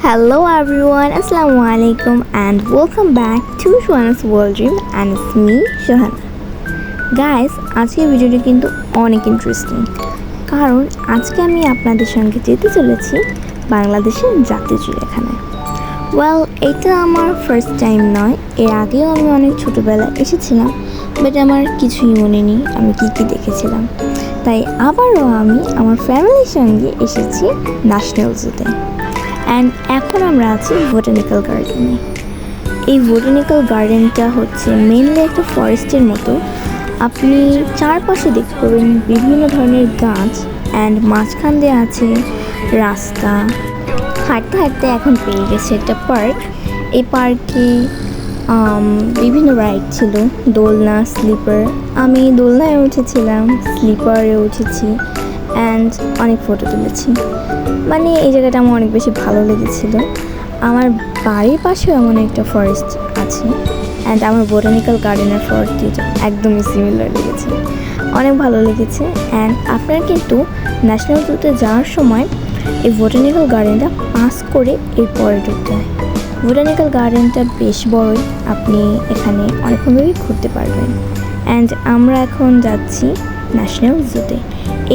Hello everyone, Assalamualaikum and welcome back to Shohana's World Dream and it's me Shohana. Guys, আজকের ভিডিওটি কিন্তু অনেক interesting কারণ আজকে আমি আপনাদের সঙ্গে যেতে চলেছি বাংলাদেশের জাতীয় চিড়িয়াখানায়। ওয়েল, এটা আমার ফার্স্ট টাইম নয়, এর আগেও আমি অনেক ছোটোবেলায় এসেছিলাম, বাট আমার কিছুই মনে নেই আমি কী দেখেছিলাম। তাই আবারও আমি আমার ফ্যামিলির সঙ্গে এসেছি ন্যাশনাল জুতে। অ্যান্ড এখন আমরা আছি বোটানিক্যাল গার্ডেনে। এই বোটানিক্যাল গার্ডেনটা হচ্ছে মেনলি একটা ফরেস্টের মতো। আপনি চারপাশে দেখতে পাবেন বিভিন্ন ধরনের গাছ অ্যান্ড মাঝখান দিয়ে আছে রাস্তা। হাঁটতে হাঁটতে এখন পেয়ে গেছে একটা পার্ক। এই পার্কে বিভিন্ন রাইড ছিল, দোলনা, স্লিপার। আমি দোলনায় উঠেছিলাম, স্লিপারে উঠেছি অ্যান্ড অনেক ফটো তুলেছি। মানে এই জায়গাটা আমার অনেক বেশি ভালো লেগেছিল। আমার বাড়ির পাশেও এমন একটা ফরেস্ট আছে অ্যান্ড আমার বোটানিক্যাল গার্ডেনের ফরেস্টটা একদমই সিমিলার লেগেছে, অনেক ভালো লেগেছে। অ্যান্ড আপনারা কিন্তু ন্যাশনাল জুতে যাওয়ার সময় এই বোটানিক্যাল গার্ডেনটা পাস করে এরপরে ঢুকতে হয়। বোটানিক্যাল গার্ডেনটা বেশ বড়ই, আপনি এখানে অনেকক্ষণভাবেই ঘুরতে পারবেন। অ্যান্ড আমরা এখন যাচ্ছি ন্যাশনাল জুতে।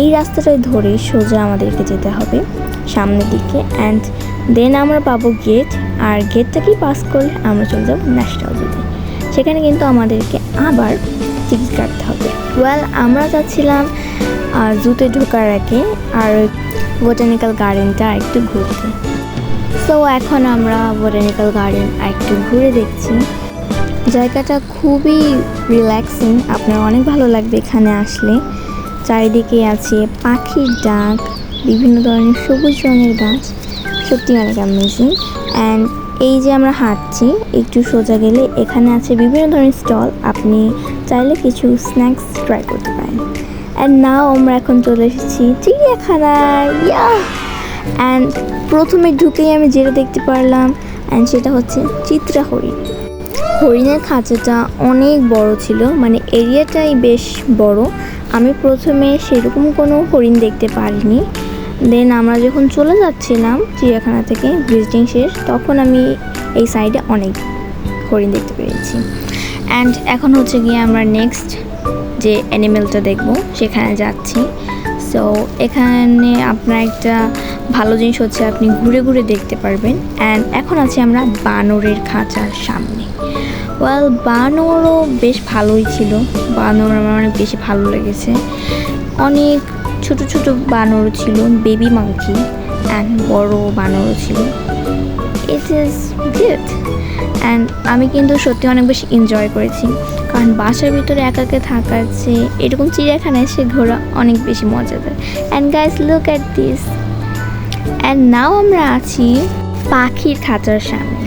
এই রাস্তাটায় ধরে সোজা আমাদেরকে যেতে হবে সামনের দিকে অ্যান্ড দেন আমরা পাবো গেট, আর গেটটাকেই পাস করলে আমরা চলে যাবো ন্যাশনাল জুতে। সেখানে কিন্তু আমাদেরকে আবার টিকিট কাটতে হবে। ওয়েল, আমরা যাচ্ছিলাম জুতে ঢোকার আগে আর বোটানিক্যাল গার্ডেনটা একটু ঘুরতে। সো এখন আমরা বোটানিক্যাল গার্ডেন একটু ঘুরে দেখছি। জায়গাটা খুবই রিল্যাক্সিং, আপনার অনেক ভালো লাগবে এখানে আসলে। চারিদিকে আছে পাখির ডাক, বিভিন্ন ধরনের সবুজ রঙের গাছ, সত্যি অনেক অ্যামেজিং। অ্যান্ড এই যে আমরা হাঁটছি, একটু সোজা গেলে এখানে আছে বিভিন্ন ধরনের স্টল, আপনি চাইলে কিছু স্ন্যাক্স ট্রাই করতে পারেন। অ্যান্ড নাও আমরা এখন চলে এসেছি চিড়িয়াখানায়। অ্যান্ড প্রথমে ঢুকেই আমি যেটা দেখতে পারলাম অ্যান্ড সেটা হচ্ছে চিত্রা হরিণ। হরিণের খাঁচাটা অনেক বড় ছিল, মানে এরিয়াটাই বেশ বড়। আমি প্রথমে সেরকম কোনো হরিণ দেখতে পারিনি। দেন আমরা যখন চলে যাচ্ছিলাম চিড়িয়াখানা থেকে ভিজিটিং শেষ, তখন আমি এই সাইডে অনেক হরিণ দেখতে পেরেছি। অ্যান্ড এখন হচ্ছে গিয়ে আমরা নেক্সট যে অ্যানিমেলটা দেখব সেখানে যাচ্ছি। সো এখানে আপনার একটা ভালো জিনিস হচ্ছে আপনি ঘুরে ঘুরে দেখতে পারবেন। অ্যান্ড এখন আছি আমরা বানরের খাঁচার সামনে। ওয়েল, বানরও বেশ ভালোই ছিল, বানর আমার অনেক বেশি ভালো লেগেছে। অনেক ছোট ছোট বানরও ছিল, বেবি মাংকি, অ্যান্ড বড় বানরও ছিল। It is good. অ্যান্ড আমি কিন্তু সত্যি অনেক বেশি এনজয় করেছি, কারণ বাসার ভিতরে একাকে থাকার চেয়ে এরকম চিড়িয়াখানায় এসে ঘোরা অনেক বেশি মজাদার। And guys, look at this. And now আমরা আছি পাখির খাঁচার সামনে।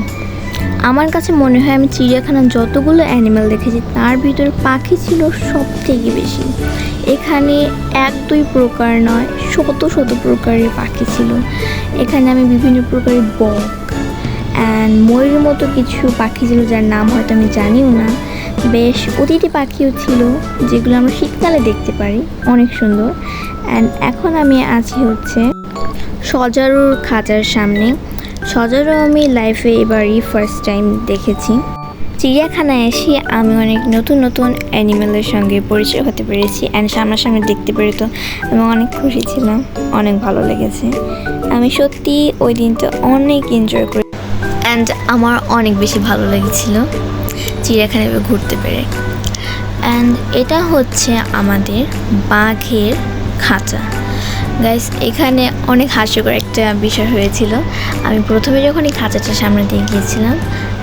আমার কাছে মনে হয় আমি চিড়িয়াখানার যতগুলো অ্যানিম্যাল দেখেছি তার ভিতরে পাখি ছিল সব থেকে বেশি। এখানে এক দুই প্রকার নয়, শত শত প্রকারের পাখি ছিল। এখানে আমি বিভিন্ন প্রকারের বক অ্যান্ড ময়ূরের মতো কিছু পাখি ছিল যার নাম হয়তো আমি জানিও না। বেশ অতিথি পাখিও ছিল যেগুলো আমরা শীতকালে দেখতে পারি, অনেক সুন্দর। অ্যান্ড এখন আমি আছি হচ্ছে সজারুর খাঁচার সামনে। সজারু আমি লাইফে এবারই ফার্স্ট টাইম দেখেছি। চিড়িয়াখানায় এসে আমি অনেক নতুন নতুন অ্যানিমেলের সঙ্গে পরিচয় হতে পেরেছি অ্যান্ড সামনাসামনি দেখতে পেরে তো আমি অনেক খুশি ছিলাম, অনেক ভালো লেগেছে। আমি সত্যি ওই দিনটা অনেক এনজয় করি অ্যান্ড আমার অনেক বেশি ভালো লেগেছিল চিড়িয়াখানায় ঘুরতে পেরে। অ্যান্ড এটা হচ্ছে আমাদের বাঘের খাঁচা। গাইস, এখানে অনেক হাস্যকর একটা বিষয় হয়েছিল। আমি প্রথমে যখন এই খাঁচাটার সামনে দিয়ে গিয়েছিলাম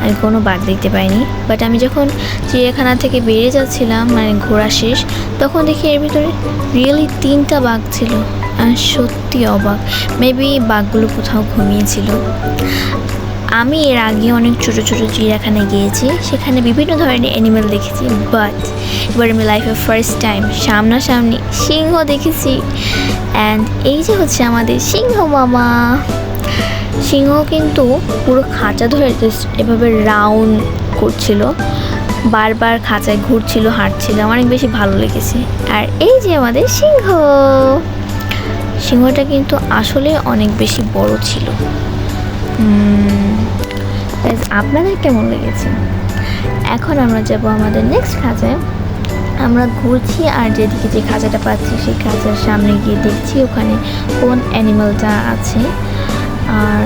আমি কোনো বাঘ দেখতে পাইনি, বাট আমি যখন চিড়িয়াখানা থেকে বেরিয়ে যাচ্ছিলাম, মানে ঘোরা শেষ, তখন দেখি এর ভিতরে রিয়েলি 3টা বাঘ ছিল। সত্যি অবাক, মেবি বাঘগুলো কোথাও ঘুমিয়েছিল। আমি এর আগে অনেক ছোটো ছোটো চিড়িয়াখানায় গিয়েছি, সেখানে বিভিন্ন ধরনের অ্যানিমেল দেখেছি, বাট এবার আমি লাইফে ফার্স্ট টাইম সামনাসামনি সিংহ দেখেছি। অ্যান্ড এই যে হচ্ছে আমাদের সিংহ মামা। সিংহ কিন্তু পুরো খাঁচা ধরে এভাবে রাউন্ড করছিল, বারবার খাঁচায় ঘুরছিল, হাঁটছিল, অনেক বেশি ভালো লেগেছে। আর এই যে আমাদের সিংহ, সিংহটা কিন্তু আসলে অনেক বেশি বড় ছিল। আপনাদের কেমন লেগেছে? এখন আমরা যাব আমাদের নেক্সট খাঁচায়। আমরা ঘুরছি আর যেদিকে যে খাঁচাটা পাচ্ছি সেই খাঁচার সামনে গিয়ে দেখছি ওখানে কোন অ্যানিমালটা আছে। আর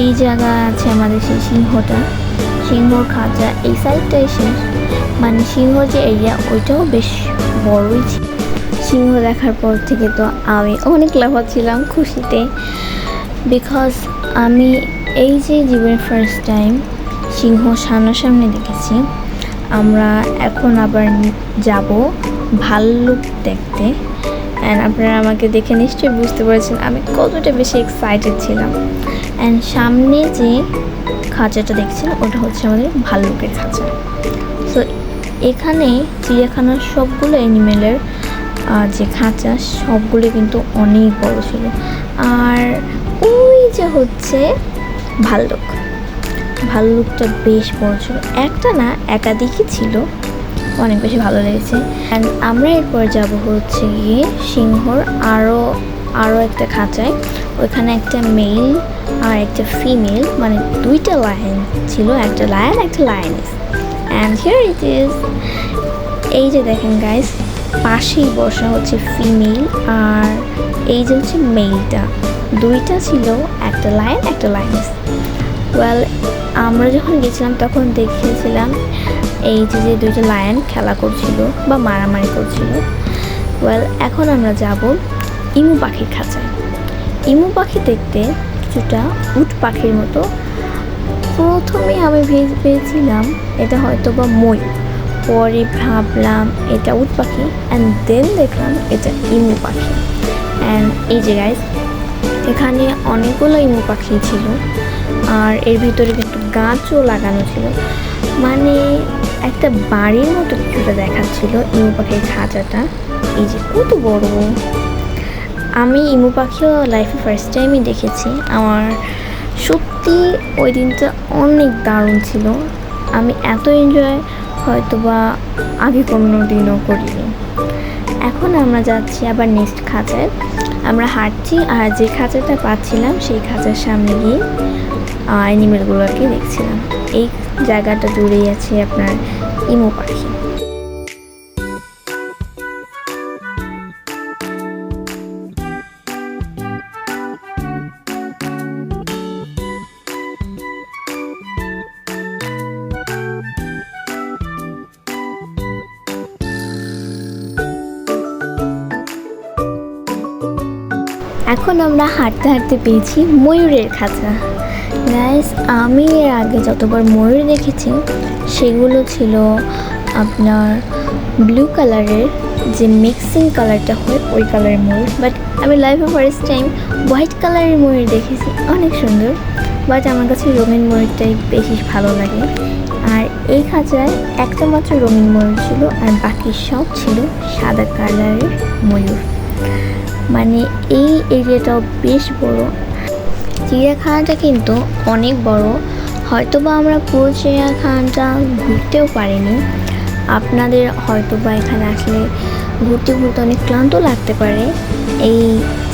এই জায়গা আছে আমাদের সেই সিংহর খাঁচা এই সাইডটাই শেষ, মানে সিংহর যে এরিয়া ওইটাও বেশ বড়ই ছিল। সিংহ দেখার পর থেকে তো আমি অনেক লাফাচ্ছিলাম খুশিতে, বিকজ আমি এই যে জীবনের ফার্স্ট টাইম সিংহ সামনাসামনি দেখেছি। আমরা এখন আবার যাব ভাল্লুক দেখতে, অ্যান্ড আপনারা আমাকে দেখে নিশ্চয়ই বুঝতে পারছেন আমি কতটা বেশি এক্সাইটেড ছিলাম। অ্যান্ড সামনে যে খাঁচাটা দেখছেন ওটা হচ্ছে আমাদের ভাল্লুকের খাঁচা। সো এখানে চিড়িয়াখানার সবগুলো অ্যানিমেলের যে খাঁচা সবগুলো কিন্তু অনেক বড় ছিল। আর ওই যে হচ্ছে ভাল্লুকটা বেশ বড় ছিল, একটা না একাধিকই ছিল, অনেক বেশি ভালো লেগেছে। অ্যান্ড আমরা এরপর যাব হচ্ছে গিয়ে সিংহর আরও একটা খাঁচায়। ওইখানে একটা মেল আর একটা ফিমেল, মানে দুইটা লায়ন ছিল, একটা লায়ন একটা lioness. And here it is, এই যে দেখেন গাইস, পাশেই বসা হচ্ছে ফিমেল আর এই যে হচ্ছে মেলটা, দুইটা ছিল, একটা লায়ন একটা লায়নেস। ওয়েল, আমরা যখন গেছিলাম তখন দেখেছিলাম এই যে দুইটা লায়ন খেলা করছিল বা মারামারি করছিল। ওয়েল, এখন আমরা যাব ইমু পাখির খাঁচায়। ইমু পাখি দেখতে কিছুটা উট পাখির মতো। প্রথমে আমি ভেবেছিলাম এটা হয়তো বা ময়ূর, পরে ভাবলাম এটা উট পাখি, অ্যান্ড দেন দেখলাম এটা ইমু পাখি। অ্যান্ড এই যে গাইস, এখানে অনেকগুলো ইমু পাখি ছিল আর এর ভিতরে কিন্তু গাছও লাগানো ছিল, মানে একটা বাড়ির মতো কিছুটা দেখাচ্ছিল ইমু পাখির খাঁচাটা। এই যে কত বড়! আমি ইমু পাখিও লাইফে ফার্স্ট টাইমই দেখেছি। আমার সত্যি ওই দিনটা অনেক দারুণ ছিল। আমি এত এনজয় হয়তো বা আগে কোনো দিনও করিনি। এখন আমরা যাচ্ছি আবার নেক্সট খাঁচায়। আমরা হাঁটছি আর যে খাঁচাটা পাচ্ছিলাম সেই খাঁচার সামনে গিয়ে অ্যানিমেলগুলোকে দেখছিলাম। এই জায়গাটা জুড়েই আছে আপনার ইমু পাখি। এখন আমরা হাঁটতে হাঁটতে পেয়েছি ময়ূরের খাঁচা। গাইস, আমি এর আগে যতবার ময়ূর দেখেছি সেগুলো ছিল আপনার ব্লু কালারের, যে মিক্সিং কালারটা হয় ওই কালারের ময়ূর। বাট আমি লাইফে ফার্স্ট টাইম হোয়াইট কালারের ময়ূর দেখেছি, অনেক সুন্দর। বাট আমার কাছে রঙিন ময়ূরটাই বেশি ভালো লাগে। আর এই খাঁচায় একটা মাত্র রঙিন ময়ূর ছিল আর বাকি সব ছিল সাদা কালারের ময়ূর। মানে এই এরিয়াটাও বেশ বড়। চিড়িয়াখানাটা কিন্তু অনেক বড়, হয়তো বা আমরা পুরো চিড়িয়াখানাটা ঘুরতেও পারিনি। আপনাদের হয়তো বা এখানে আসলে ঘুরতে ঘুরতে অনেক ক্লান্ত লাগতে পারে। এই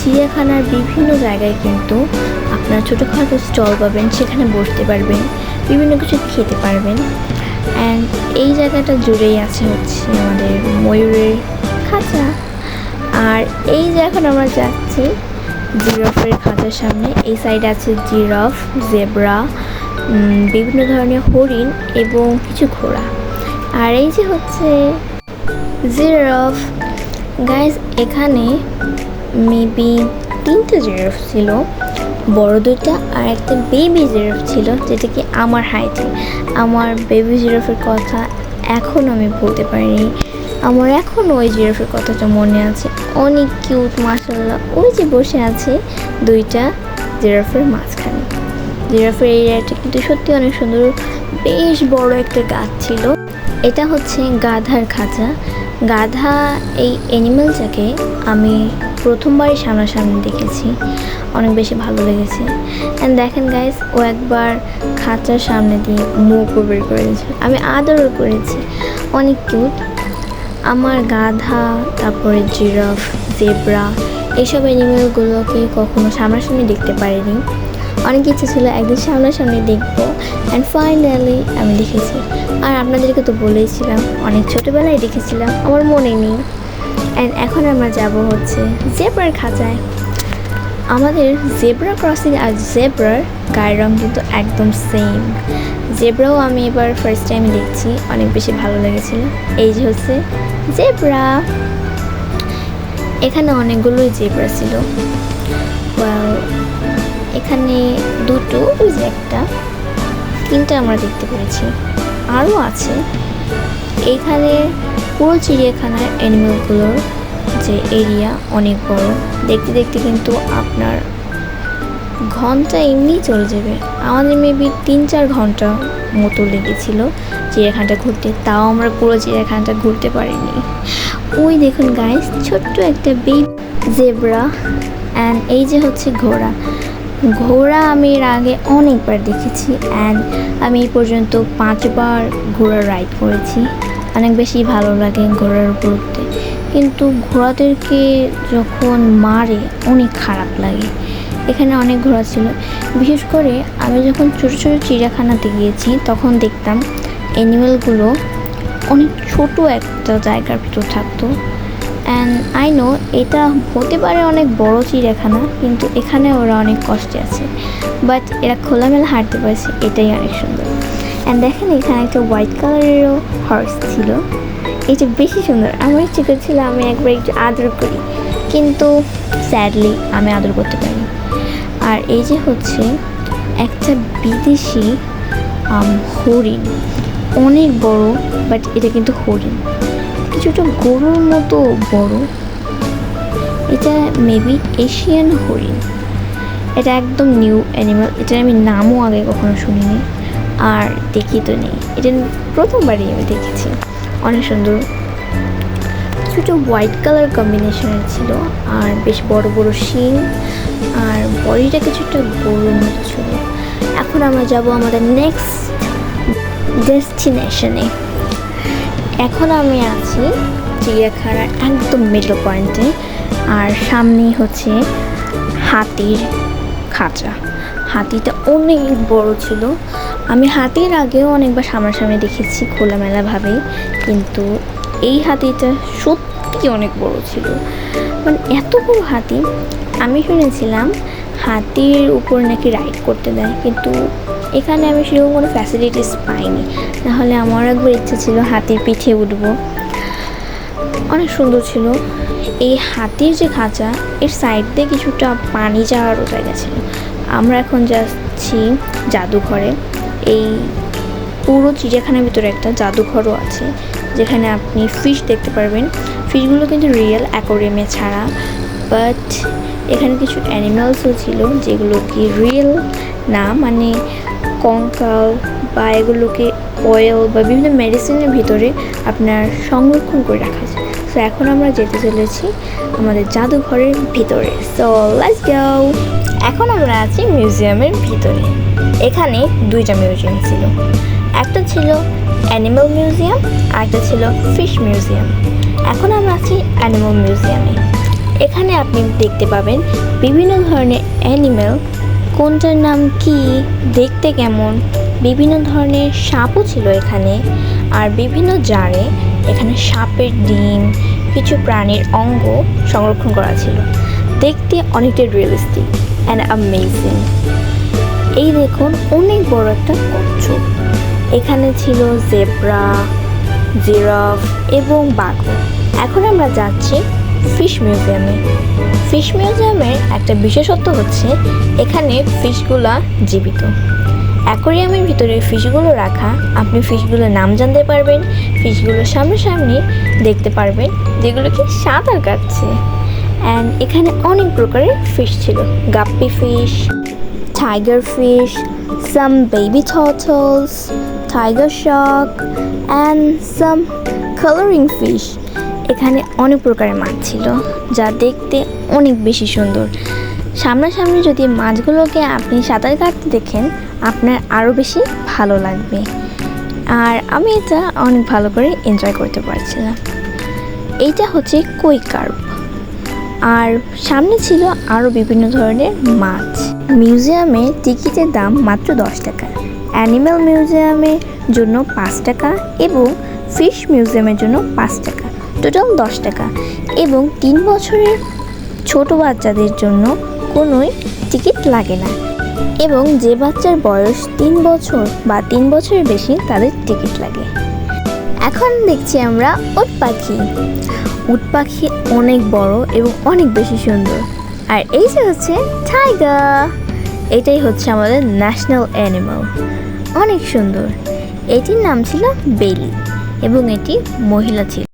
চিড়িয়াখানার বিভিন্ন জায়গায় কিন্তু আপনার ছোটোখাটো স্টল পাবেন, সেখানে বসতে পারবেন, বিভিন্ন কিছু খেতে পারবেন। অ্যান্ড এই জায়গাটা জুড়েই আছে হচ্ছে আমাদের ময়ূরের খাঁচা। আর এই যে এখন আমরা যাচ্ছি জিরাফের খাঁচার সামনে। এই সাইডে আছে জিরাফ, জেব্রা, বিভিন্ন ধরনের হরিণ এবং কিছু ঘোড়া। আর এই যে হচ্ছে জিরাফ। গাইজ, এখানে মেবি 3টে জিরাফ ছিল, বড় 2টা আর একটা বেবি জিরাফ ছিল, যেটা কি আমার হাইটে। আমার বেবি জিরাফের কথা এখন আমি বলতে পারিনি। আমার এখনও ওই জিরাফের কথাটা মনে আছে, অনেক কিউট মাশাআল্লাহ। ওই যে বসে আছে 2টা জিরাফের মাঝখানে। জিরাফের এরিয়াটা কিন্তু সত্যি অনেক সুন্দর, বেশ বড় একটা গাছ ছিল। এটা হচ্ছে গাধার খাঁচা। গাধা এই অ্যানিমেলটাকে আমি প্রথমবারই সামনাসামনি দেখেছি, অনেক বেশি ভালো লেগেছে। অ্যান্ড দেখেন গাইস, ও একবার খাঁচার সামনে দিয়ে মুখও বের করে দিয়েছে, আমি আদরও করেছি, অনেক কিউট। আমার গাধা, তারপরে জিরাফ, জেব্রা, এইসব অ্যানিমেলগুলোকে কখনো সামনাসামনি দেখতে পারিনি। অনেক ইচ্ছে ছিল একদিন সামনাসামনি দেখবো, অ্যান্ড ফাইনালি আমি দেখেছি। আর আপনাদেরকে তো বলেইছিলাম অনেক ছোটোবেলায় দেখেছিলাম, আমার মনে নেই। অ্যান্ড এখন আমরা যাব হচ্ছে জেব্রার খাঁচায়। আমাদের জেব্রা ক্রসিং আর জেব্রার গায়ের রং কিন্তু একদম সেম। জেব্রাও আমি এবার ফার্স্ট টাইম দেখছি, অনেক বেশি ভালো লেগেছিল। এই যে হচ্ছে জেব্রা, এখানে অনেকগুলোই জেব্রা ছিল। এখানে দুটো, ওই যে একটা, তিনটা আমরা দেখতে পেরেছি, আরও আছে। এইখানে পুরো চিড়িয়াখানার অ্যানিমেলগুলোর যে এরিয়া অনেক বড়, দেখতে দেখতে কিন্তু আপনার ঘন্টা এমনি চলে যাবে। আমাদের মেবি 3-4 ঘন্টা মতো লেগেছিল চিড়িয়াখানাটা ঘুরতে, তাও আমরা পুরো চিড়িয়াখানাটা ঘুরতে পারিনি। ওই দেখুন গাইস, ছোট্ট একটা বেবি জেব্রা। অ্যান্ড এই যে হচ্ছে ঘোড়া। ঘোড়া আমি এর আগে অনেকবার দেখেছি, অ্যান্ড আমি এই পর্যন্ত 5বার ঘোড়া রাইড করেছি। অনেক বেশি ভালো লাগে ঘোড়ার উপর উঠতে, কিন্তু ঘোড়াদেরকে যখন মারে অনেক খারাপ লাগে। এখানে অনেক ঘোড়া ছিল, বিশেষ করে আমি যখন ছোটো ছোটো চিড়িয়াখানাতে গিয়েছি তখন দেখতাম অ্যানিমেলগুলো অনেক ছোট একটা জায়গার ভিতর থাকতো। অ্যান্ড আই নো এটা হতে পারে অনেক বড় চিড়িয়াখানা, কিন্তু এখানে ওরা অনেক কষ্টে আছে, বাট এরা খোলামেলা হাঁটতে পারছে, এটাই অনেক সুন্দর। অ্যান্ড দেখেন এখানে একটা হোয়াইট কালারেরও হর্স ছিল, এটা বেশি সুন্দর। আমার ইচ্ছে করছিল আমি একবার একটু আদর করি, কিন্তু স্যাডলি আমি আদর করতে পারি। আর এই যে হচ্ছে একটা বিদেশি হরিণ, অনেক বড়, বাট এটা কিন্তু হরিণ, কিছুটা গরুর মতো বড়। এটা মেবি এশিয়ান হরিণ। এটা একদম নিউ অ্যানিমাল, এটার আমি নামও আগে কখনো শুনিনি আর দেখি তো নেই, এটা প্রথমবারই আমি দেখেছি। অনেক সুন্দর, কিছুটা হোয়াইট কালার কম্বিনেশনের ছিল, আর বেশ বড় বড় শিং, আর বডিটা কিছুটা গরুর মতো ছিল। এখন আমরা যাব আমাদের নেক্সট ডেস্টিনেশনে। এখন আমি আছি চিড়িয়াখানার একদম মিডল পয়েন্টে, আর সামনেই হচ্ছে হাতির খাঁচা। হাতিটা অনেক বড় ছিল। আমি হাতির আগেও অনেকবার সামনাসামনি দেখেছি খোলামেলাভাবেই, কিন্তু এই হাতিটা সত্যি অনেক বড় ছিল। মানে এত বড় হাতি, আমি শুনেছিলাম হাতির উপর নাকি রাইড করতে দেয়, কিন্তু এখানে আমি সেরকম কোনো ফ্যাসিলিটিস পাইনি। নাহলে আমার একবার ইচ্ছে ছিল হাতির পিঠে উঠবো। অনেক সুন্দর ছিল। এই হাতির যে খাঁচা, এর সাইড দিয়ে কিছুটা পানি যাওয়ারও জায়গা ছিল। আমরা এখন যাচ্ছি জাদুঘরে। এই পুরো চিড়িয়াখানার ভিতরে একটা জাদুঘরও আছে, যেখানে আপনি ফিশ দেখতে পারবেন। ফিশগুলো কিন্তু রিয়েল, অ্যাকোয়ারিয়ামে ছাড়া, বাট এখানে কিছু অ্যানিমালসও ছিল যেগুলো কি রিয়েল না, মানে কঙ্কাল বা এগুলোকে অয়েল বা বিভিন্ন মেডিসিনের ভিতরে আপনার সংরক্ষণ করে রাখা যায়। সো এখন আমরা যেতে চলেছি আমাদের জাদুঘরের ভিতরে। So let's go. এখন আমরা আছি মিউজিয়ামের ভিতরে। এখানে 2টা মিউজিয়াম ছিল, একটা ছিল অ্যানিমাল মিউজিয়াম আর একটা ছিল ফিশ মিউজিয়াম। এখন আমরা আছি অ্যানিমাল মিউজিয়ামে। এখানে আপনি দেখতে পাবেন বিভিন্ন ধরনের অ্যানিমেল, কোনটার নাম কি, দেখতে কেমন। বিভিন্ন ধরনের সাপও ছিল এখানে, আর বিভিন্ন জারে এখানে সাপের ডিম, কিছু প্রাণীর অঙ্গ সংরক্ষণ করা ছিল। দেখতে অনেকটা রিয়েলিস্টিক অ্যান্ড অ্যামেজিং। এই দেখুন অনেক বড় একটা কচ্ছপ। এখানে ছিল জেব্রা, জিরাফ এবং বাঘও। এখন আমরা যাচ্ছি ফিশ মিউজিয়ামে। ফিশ মিউজিয়ামের একটা বিশেষত্ব হচ্ছে এখানে ফিশগুলা জীবিত। অ্যাকোয়ারিয়ামের ভিতরে ফিশগুলো রাখা, আপনি ফিশগুলোর নাম জানতে পারবেন, ফিশগুলোর সামনাসামনি দেখতে পারবেন যেগুলো কি সাঁতার কাটছে। অ্যান্ড এখানে অনেক প্রকারের ফিশ ছিল, guppy fish, tiger fish, some baby turtles, tiger shark and some colouring fish. এখানে অনেক প্রকারের মাছ ছিল, যা দেখতে অনেক বেশি সুন্দর। সামনাসামনি যদি মাছগুলোকে আপনি সাঁতার কাটতে দেখেন, আপনার আরও বেশি ভালো লাগবে। আর আমি এটা অনেক ভালো করে এনজয় করতে পারছিলাম। এইটা হচ্ছে কই কার্প। আর সামনে ছিল আরও বিভিন্ন ধরনের মাছ। মিউজিয়ামে টিকিটের দাম মাত্র 10 টাকা, অ্যানিম্যাল মিউজিয়ামের জন্য 5 টাকা এবং ফিশ মিউজিয়ামের জন্য 5 টাকা, টোটাল 10 টাকা। এবং 3 বছরের ছোট বাচ্চাদের জন্য কোনোই টিকিট লাগে না, এবং যে বাচ্চার বয়স 3 বছর বা 3 বছরের বেশি তাদের টিকিট লাগে। এখন দেখছি আমরা উট পাখি। উট পাখি অনেক বড় এবং অনেক বেশি সুন্দর। আর এই যে হচ্ছে টাইগার, এটাই হচ্ছে আমাদের ন্যাশনাল অ্যানিমাল, অনেক সুন্দর। এটির নাম ছিল বেলি এবং এটি মহিলা ছিল।